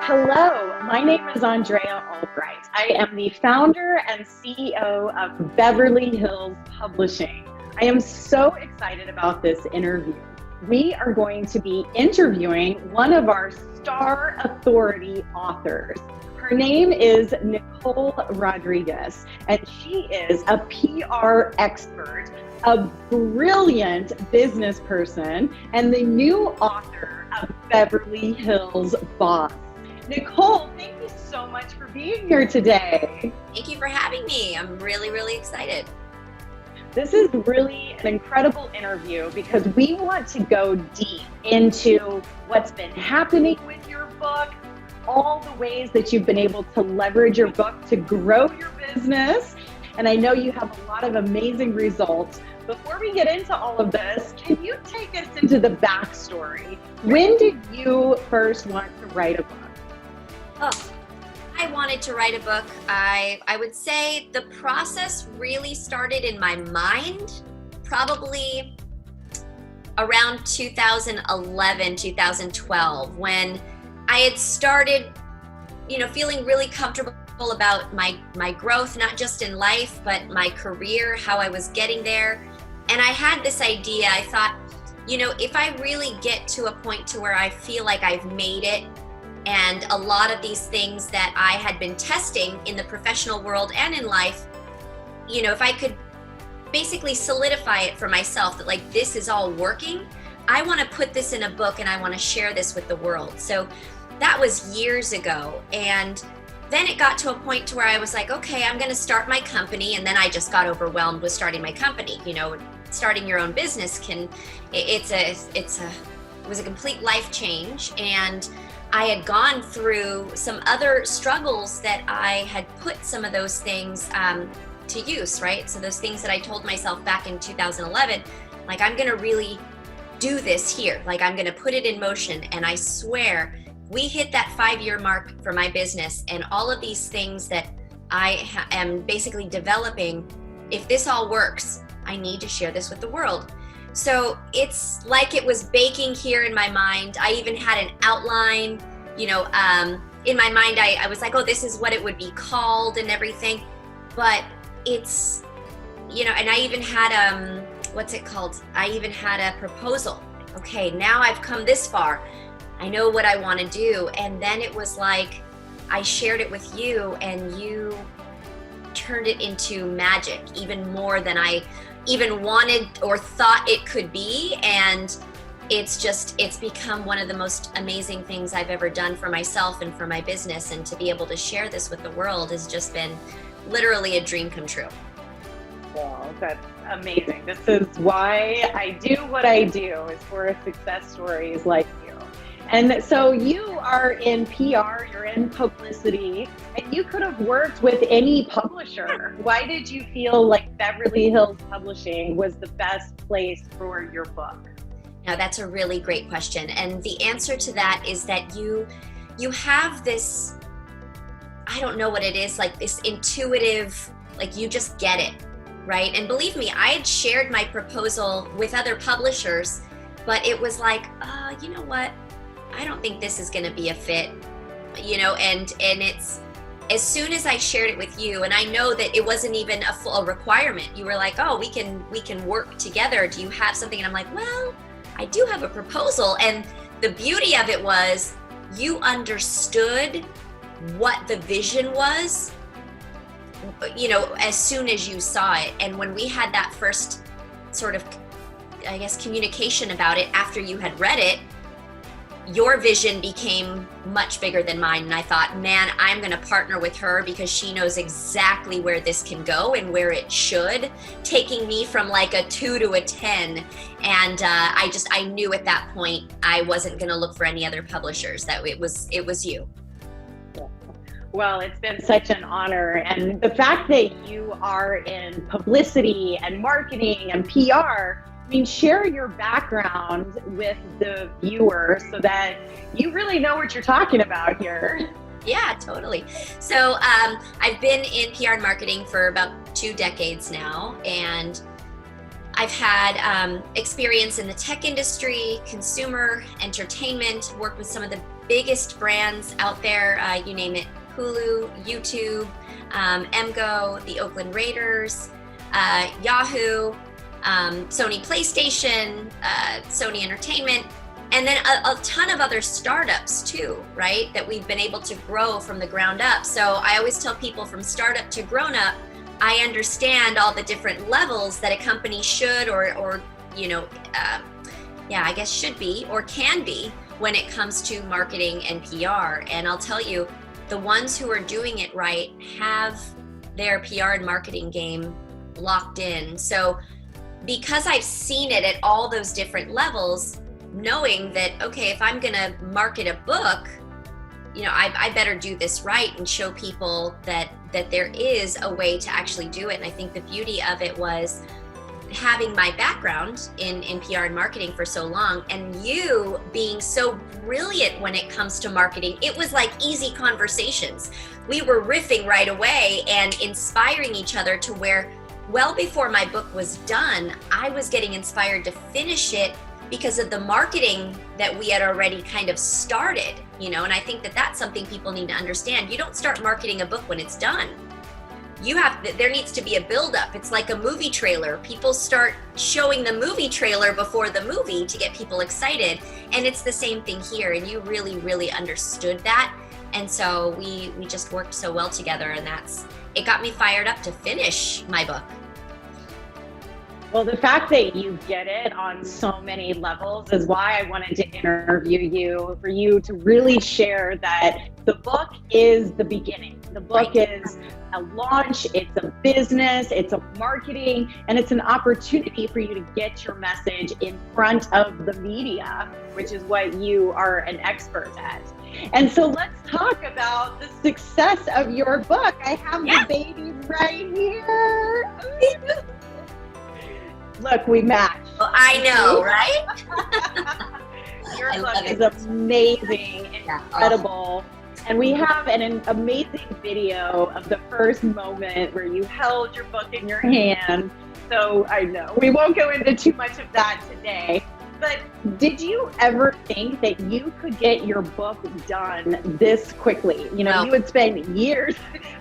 Hello, my name is Andréa Albright. I am the founder and CEO of Beverly Hills Publishing. I am so excited about this interview. We are going to be interviewing one of our Star Authority authors. Her name is Nicole Rodrigues, and she is a PR expert, a brilliant business person, and the new author of Beverly Hills Boss. Nicole, thank you so much for being here today. Thank you for having me. I'm really excited. This is really an incredible interview because we want to go deep into what's been happening with your book, all the ways that you've been able to leverage your book to grow your business. And I know you have a lot of amazing results. Before we get into all of this, can you take us into the backstory? When did you first want to write a book? Oh, I wanted to write a book. I would say the process really started in my mind probably around 2011, 2012, when I had started, feeling really comfortable about my growth, not just in life, but my career, how I was getting there. And I had this idea. I thought, if I really get to a point to where I feel like I've made it, and a lot of these things that I had been testing in the professional world and in life, if I could basically solidify it for myself that like this is all working, I want to put this in a book and I want to share this with the world. So that was years ago. And then it got to a point to where I was like, okay, I'm going to start my company. And then I just got overwhelmed with starting my company. Starting your own business it was a complete life change. And I had gone through some other struggles that I had put some of those things to use, right? So those things that I told myself back in 2011, like I'm gonna really do this here, like I'm gonna put it in motion. And I swear, we hit that 5-year mark for my business, and all of these things that I am basically developing, if this all works, I need to share this with the world. So it's like it was baking here in my mind. I even had an outline, in my mind, I was like, oh, this is what it would be called and everything. But it's, and I even had, what's it called? I even had a proposal. Okay, now I've come this far. I know what I want to do. And then it was like, I shared it with you and you turned it into magic, even more than I even wanted or thought it could be. And it's become one of the most amazing things I've ever done for myself and for my business. And to be able to share this with the world has just been literally a dream come true. Wow, that's amazing. This is why I do what I do, is for success stories like you. And so you are in PR, you're in publicity, and you could have worked with any publisher. Why did you feel like Beverly Hills Publishing was the best place for your book? Now, that's a really great question. And the answer to that is that you have this, I don't know what it is, like this intuitive, like you just get it, right? And believe me, I had shared my proposal with other publishers, but it was like, you know what? I don't think this is going to be a fit, and it's, as soon as I shared it with you, and I know that it wasn't even a full requirement. You were like, oh, we can work together. Do you have something? And I'm like, well, I do have a proposal. And the beauty of it was you understood what the vision was, as soon as you saw it. And when we had that first sort of, I guess, communication about it after you had read it, your vision became much bigger than mine. And I thought, man, I'm going to partner with her because she knows exactly where this can go and where it should, taking me from like a 2 to a 10. And I knew at that point, I wasn't going to look for any other publishers, that it was you. Well, it's been such an honor. And the fact that you are in publicity and marketing and PR, share your background with the viewer so that you really know what you're talking about here. Yeah, totally. So I've been in PR and marketing for about 2 decades now, and I've had experience in the tech industry, consumer, entertainment, worked with some of the biggest brands out there, you name it, Hulu, YouTube, MGO, the Oakland Raiders, Yahoo, Sony PlayStation, Sony Entertainment, and then a ton of other startups too, right? That we've been able to grow from the ground up. So I always tell people from startup to grown up, I understand all the different levels that a company should or I guess should be or can be when it comes to marketing and PR. And I'll tell you, the ones who are doing it right have their PR and marketing game locked in. So because I've seen it at all those different levels, knowing that, okay, if I'm gonna market a book, I better do this right and show people that there is a way to actually do it. And I think the beauty of it was having my background in PR and marketing for so long, and you being so brilliant when it comes to marketing. It was like easy conversations. We were riffing right away and inspiring each other to where, well before my book was done, I was getting inspired to finish it because of the marketing that we had already kind of started, and I think that that's something people need to understand. You don't start marketing a book when it's done. There needs to be a buildup. It's like a movie trailer. People start showing the movie trailer before the movie to get people excited. And it's the same thing here. And you really, really understood that. And so we just worked so well together, and it got me fired up to finish my book. Well, the fact that you get it on so many levels is why I wanted to interview you, for you to really share that the book is the beginning. The book is a launch, it's a business, it's a marketing, and it's an opportunity for you to get your message in front of the media, which is what you are an expert at. And so let's talk about the success of your book. I have the baby right here. Look, we match. Well, I know, right? Your book is amazing, incredible. And we have an amazing video of the first moment where you held your book in your hand. So I know we won't go into too much of that today. But did you ever think that you could get your book done this quickly? No. You would spend years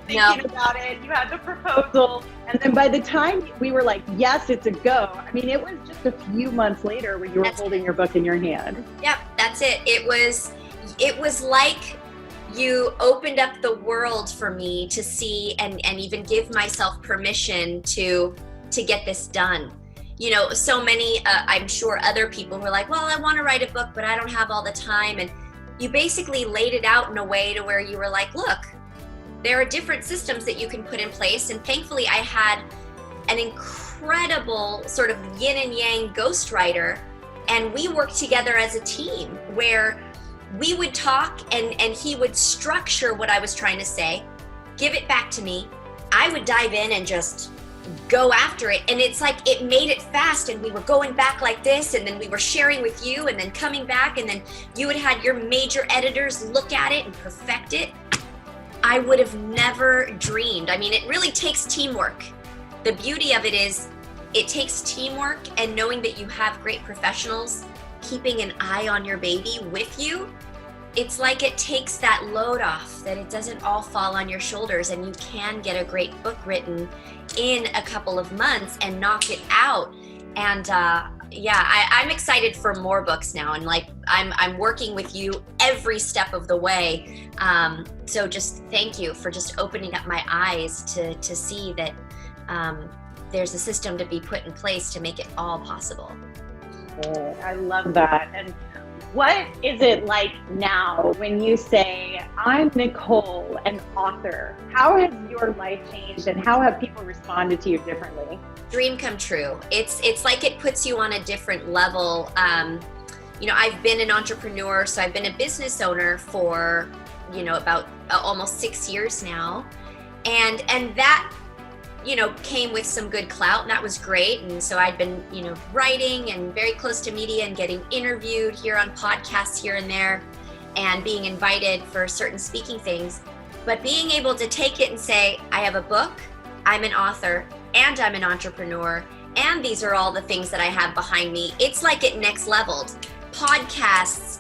thinking about it. You had the proposal. And then by the time we were like, yes, it's a go. I mean, it was just a few months later when you were holding your book in your hand. Yep, that's it. It was like you opened up the world for me to see and even give myself permission to get this done. So many, I'm sure other people were like, well, I want to write a book, but I don't have all the time. And you basically laid it out in a way to where you were like, look, there are different systems that you can put in place. And thankfully I had an incredible sort of yin and yang ghostwriter. And we worked together as a team where we would talk and he would structure what I was trying to say, give it back to me. I would dive in and just go after it. And it's like it made it fast, and we were going back like this, and then we were sharing with you and then coming back, and then you would have your major editors look at it and perfect it. I would have never dreamed. I mean, it really takes teamwork. The beauty of it is it takes teamwork and knowing that you have great professionals keeping an eye on your baby with you. It's like it takes that load off, that it doesn't all fall on your shoulders, and you can get a great book written in a couple of months and knock it out. And I'm excited for more books now, and like I'm working with you every step of the way. So just thank you for just opening up my eyes to see that there's a system to be put in place to make it all possible. I love that. And what is it like now when you say, I'm Nicole, an author? How has your life changed, and how have people responded to you differently? Dream come true. It's like it puts you on a different level. I've been an entrepreneur, so I've been a business owner for, about almost 6 years now. And that, came with some good clout, and that was great. And so I'd been, writing and very close to media and getting interviewed here on podcasts here and there and being invited for certain speaking things. But being able to take it and say, I have a book, I'm an author, and I'm an entrepreneur, and these are all the things that I have behind me. It's like it next leveled. Podcasts,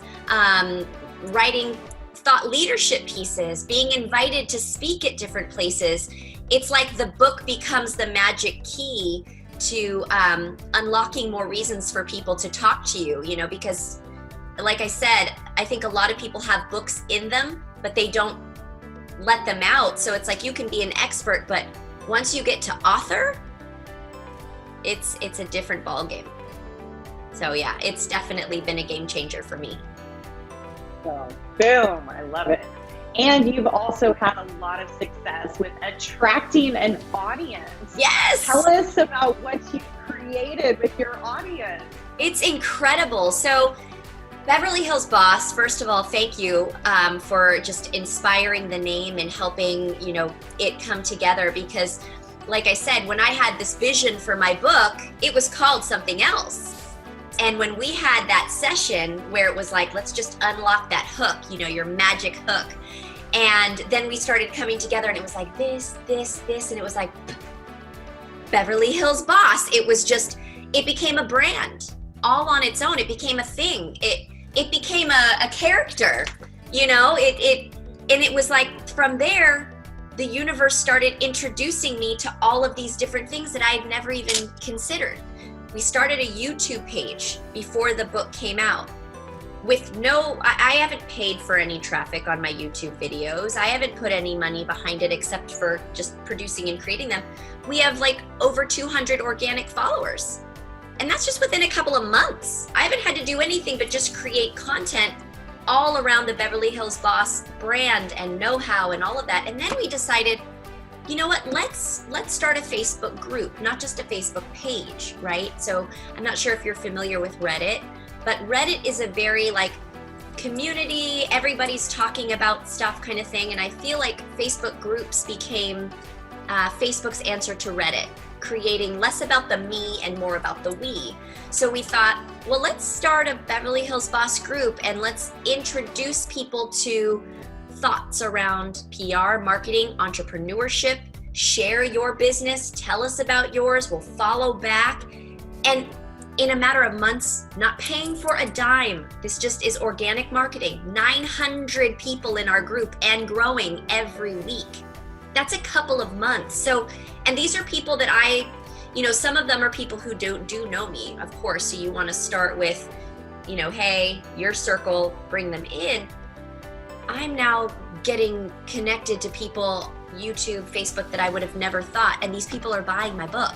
writing thought leadership pieces, being invited to speak at different places. It's like the book becomes the magic key to unlocking more reasons for people to talk to you, you know, because like I said, I think a lot of people have books in them, but they don't let them out. So it's like you can be an expert, but once you get to author, it's a different ballgame. So yeah, it's definitely been a game changer for me. So, boom, I love it. And you've also had a lot of success with attracting an audience. Yes! Tell us about what you've created with your audience. It's incredible. So Beverly Hills Boss, first of all, thank you for just inspiring the name and helping, you know, it come together, because like I said, when I had this vision for my book, it was called something else. And when we had that session where it was like, let's just unlock that hook, you know, your magic hook. And then we started coming together and it was like this, and it was like Beverly Hills Boss. It was just, it became a brand all on its own. It became a thing. It became a character, you know, and it was like from there, the universe started introducing me to all of these different things that I had never even considered. We started a YouTube page before the book came out with I haven't paid for any traffic on my YouTube videos. I haven't put any money behind it except for just producing and creating them. We have like over 200 organic followers. And that's just within a couple of months. I haven't had to do anything but just create content all around the Beverly Hills Boss brand and know-how and all of that. And then we decided, you know what, let's start a Facebook group, not just a Facebook page, right? So I'm not sure if you're familiar with Reddit, but Reddit is a very like community, everybody's talking about stuff kind of thing. And I feel like Facebook groups became Facebook's answer to Reddit, creating less about the me and more about the we. So we thought, well, let's start a Beverly Hills Boss group and let's introduce people to thoughts around PR, marketing, entrepreneurship. Share your business, tell us about yours, we'll follow back. And in a matter of months, not paying for a dime, this just is organic marketing. 900 people in our group and growing every week. That's a couple of months. So, and these are people that you know, some of them are people who do know me, of course. So you want to start with, you know, hey, your circle, bring them in. I'm now getting connected to people, YouTube, Facebook, that I would have never thought. And these people are buying my book.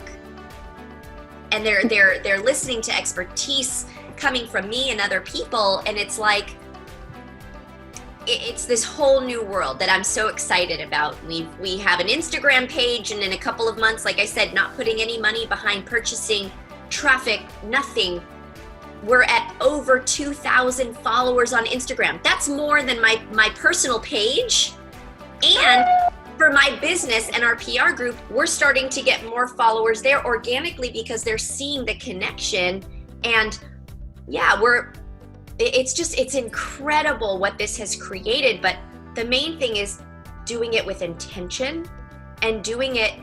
And they're listening to expertise coming from me and other people. And it's like, it's this whole new world that I'm so excited about. We have an Instagram page, and in a couple of months, like I said, not putting any money behind purchasing traffic, nothing. We're at over 2,000 followers on Instagram. That's more than my personal page. And for my business and our PR group, we're starting to get more followers there organically because they're seeing the connection. And yeah, it's incredible what this has created. But the main thing is doing it with intention and doing it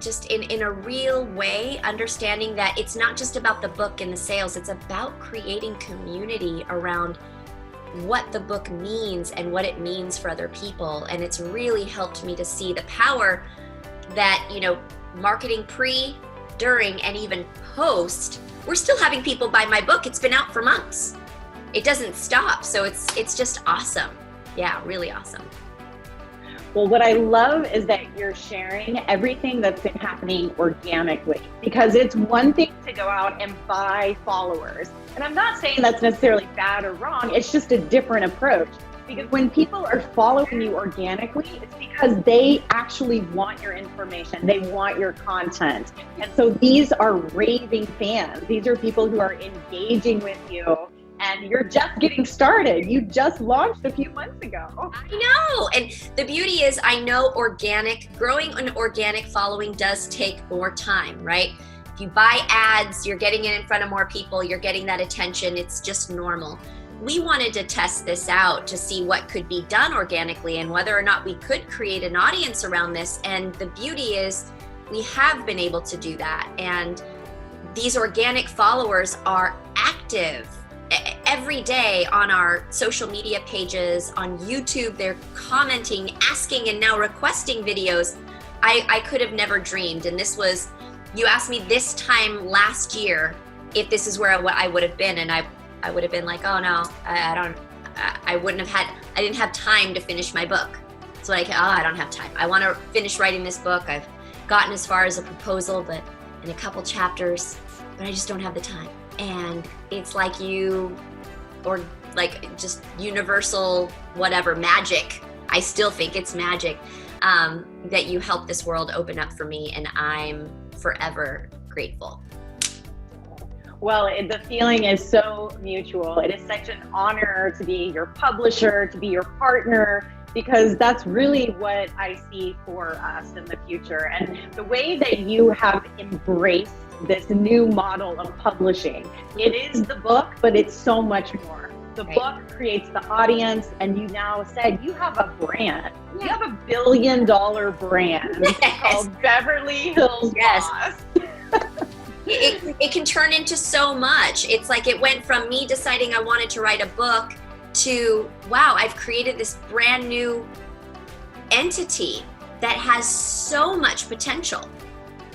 just in a real way, understanding that it's not just about the book and the sales, it's about creating community around what the book means and what it means for other people. And it's really helped me to see the power that, you know, marketing pre, during, and even post, we're still having people buy my book. It's been out for months. It doesn't stop. So it's just awesome. Yeah, really awesome. Well, what I love is that you're sharing everything that's been happening organically, because it's one thing to go out and buy followers. And I'm not saying that's necessarily bad or wrong. It's just a different approach. Because when people are following you organically, it's because they actually want your information. They want your content. And so these are raving fans. These are people who are engaging with you. And you're just getting started. You just launched a few months ago. I know. And the beauty is, I know growing an organic following does take more time, right? If you buy ads, you're getting it in front of more people, you're getting that attention. It's just normal. We wanted to test this out to see what could be done organically and whether or not we could create an audience around this. And the beauty is, we have been able to do that. And these organic followers are active every day on our social media pages, on YouTube. They're commenting, asking, and now requesting videos. I could have never dreamed. And this was, you asked me this time last year if this is where I would have been, and I would have been like, oh no, I didn't have time to finish my book. So I don't have time. I want to finish writing this book. I've gotten as far as a proposal, but in a couple chapters, but I just don't have the time. And it's like or like just universal, whatever, magic. I still think it's magic that you helped this world open up for me, and I'm forever grateful. Well, the feeling is so mutual. It is such an honor to be your publisher, to be your partner, because that's really what I see for us in the future. And the way that you have embraced this new model of publishing, it is the book, but it's so much more. The book creates the audience, and you now said you have a brand. You have $1 billion brand called Beverly Hills Boss. It can turn into so much. It's like it went from me deciding I wanted to write a book to, wow, I've created this brand new entity that has so much potential,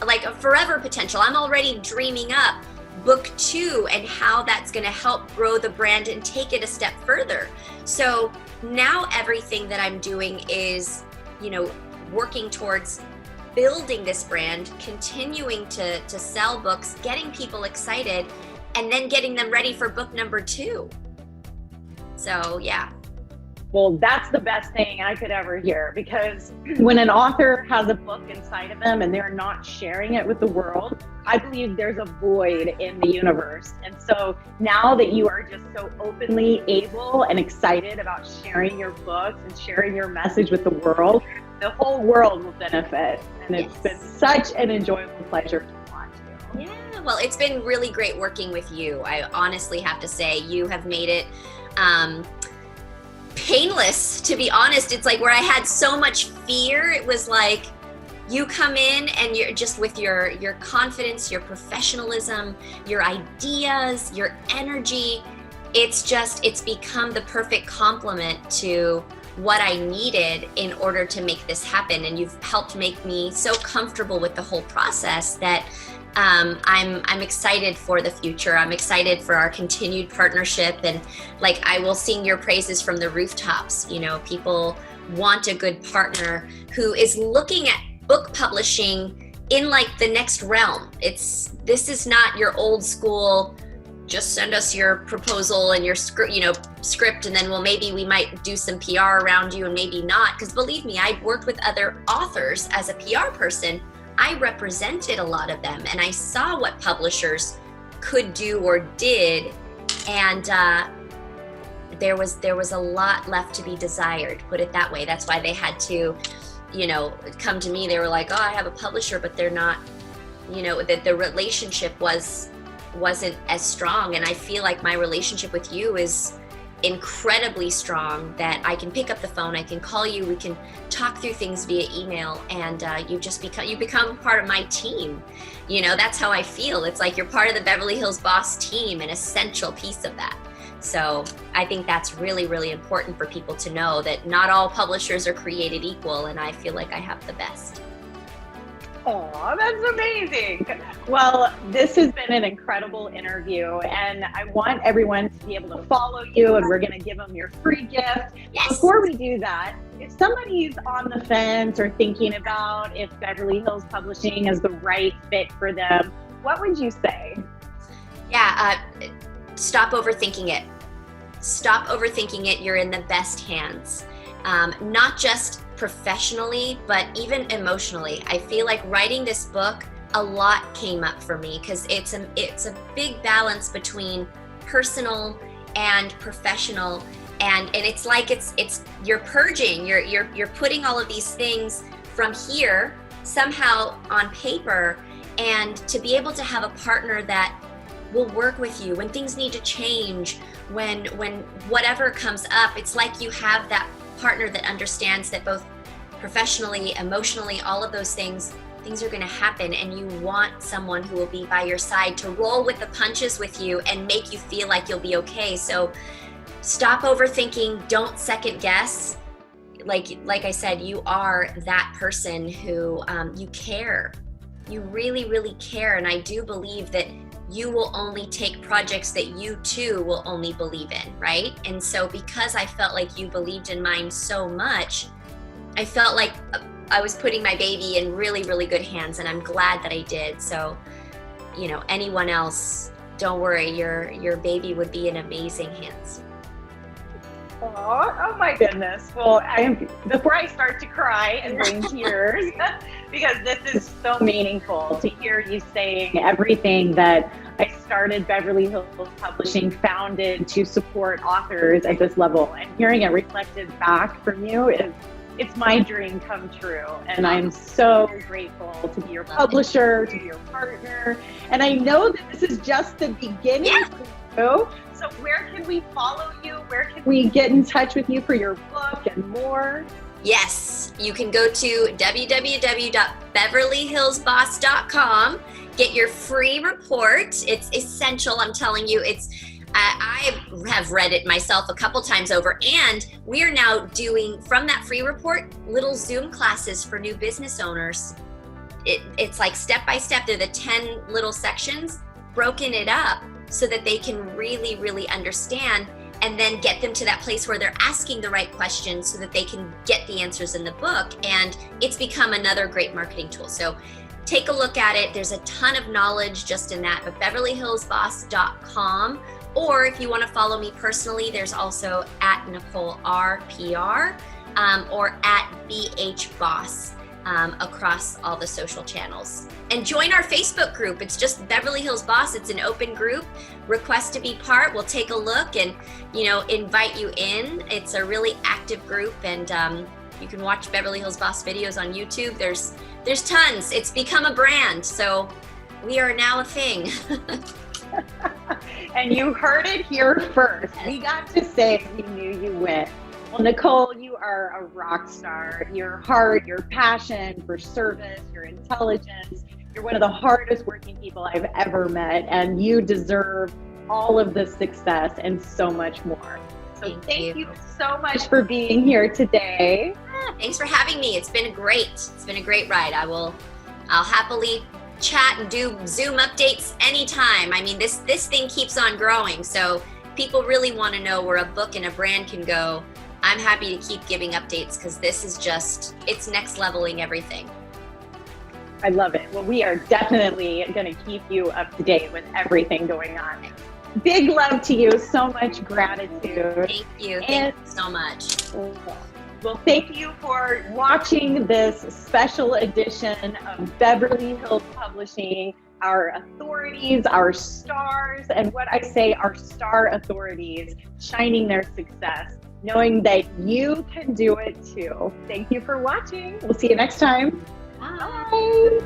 like a forever potential. I'm already dreaming up book 2 and how that's going to help grow the brand and take it a step further. So now everything that I'm doing is, working towards building this brand, continuing to sell books, getting people excited, and then getting them ready for book number 2. So, yeah. Well, that's the best thing I could ever hear, because when an author has a book inside of them and they're not sharing it with the world, I believe there's a void in the universe. And so now that you are just so openly able and excited about sharing your books and sharing your message with the world, the whole world will benefit. And it's been such an enjoyable pleasure to watch you. Yeah, well, it's been really great working with you. I honestly have to say, you have made it painless, to be honest. It's like where I had so much fear, it was like you come in and you're just with your confidence, your professionalism, your ideas, your energy. It's become the perfect complement to what I needed in order to make this happen. And you've helped make me so comfortable with the whole process that I'm excited for the future. I'm excited for our continued partnership, and like I will sing your praises from the rooftops. People want a good partner who is looking at book publishing in like the next realm. This is not your old school, just send us your proposal and your script, and then maybe we might do some PR around you and maybe not. Because believe me, I've worked with other authors as a PR person. I represented a lot of them, and I saw what publishers could do or did, and there was a lot left to be desired, put it that way. That's why they had to, come to me. They were like, oh, I have a publisher, but they're not, that the relationship wasn't as strong. And I feel like my relationship with you is incredibly strong, that I can pick up the phone, I can call you, we can talk through things via email, and you become part of my team. That's how I feel. It's like you're part of the Beverly Hills Boss team, an essential piece of that. So I think that's really, really important for people to know, that not all publishers are created equal, and I feel like I have the best. Oh, that's amazing. Well, this has been an incredible interview, and I want everyone to be able to follow you, and we're going to give them your free gift. Yes. Before we do that, if somebody's on the fence or thinking about if Beverly Hills Publishing is the right fit for them, what would you say? Yeah, stop overthinking it. Stop overthinking it. You're in the best hands. Not just professionally, but even emotionally. I feel like writing this book, a lot came up for me, because it's a big balance between personal and professional, and it's like it's you're purging, you're putting all of these things from here somehow on paper, and to be able to have a partner that will work with you when things need to change, when whatever comes up. It's like you have that partner that understands that both professionally, emotionally, all of those things things are going to happen, and you want someone who will be by your side to roll with the punches with you and make you feel like you'll be okay. So stop overthinking, don't second guess. Like I said, you are that person who you care. You really, really care. And I do believe that you will only take projects that you too will only believe in, right? And so because I felt like you believed in mine so much, I felt like I was putting my baby in really, really good hands, and I'm glad that I did. So, you know, anyone else, don't worry, your baby would be in amazing hands. Oh my goodness. Well, before I start to cry and bring tears, because this is so meaningful to hear you saying everything that I started Beverly Hills Publishing, founded to support authors at this level, and hearing it reflected back from you it's my dream come true. And I'm so grateful to be your publisher, to be your partner. And I know that this is just the beginning for you. So where can we follow you? Where can we get in touch with you for your book and more? Yes, you can go to www.beverlyhillsboss.com. Get your free report. It's essential. I'm telling you, I have read it myself a couple times over, and we are now doing, from that free report, little Zoom classes for new business owners. It's like step by step. They're the 10 little sections, broken it up so that they can really, really understand, and then get them to that place where they're asking the right questions so that they can get the answers in the book. And it's become another great marketing tool. So take a look at it. There's a ton of knowledge just in that, but beverlyhillsboss.com. Or if you want to follow me personally, there's also at Nicole RPR or at BHBoss across all the social channels. And join our Facebook group. It's just Beverly Hills Boss. It's an open group. Request to be part. We'll take a look and, invite you in. It's a really active group, and you can watch Beverly Hills Boss videos on YouTube. There's tons. It's become a brand. So we are now a thing. And you heard it here first. We got to say we knew you went. Well, Nicole, you are a rock star. Your heart, your passion for service, your intelligence. You're one of the hardest working people I've ever met, and you deserve all of the success and so much more. So thank you so much for being here today. Thanks for having me. It's been great. It's been a great ride. I'll happily chat and do Zoom updates anytime. I mean, this thing keeps on growing. So people really want to know where a book and a brand can go. I'm happy to keep giving updates because this is it's next leveling everything. I love it. Well, we are definitely going to keep you up to date with everything going on. Big love to you. So much gratitude. Thank you. Thank you so much. Well, thank you for watching this special edition of Beverly Hills Publishing, our authorities, our stars, and what I say, our star authorities, shining their success, knowing that you can do it too. Thank you for watching. We'll see you next time. Bye. Bye.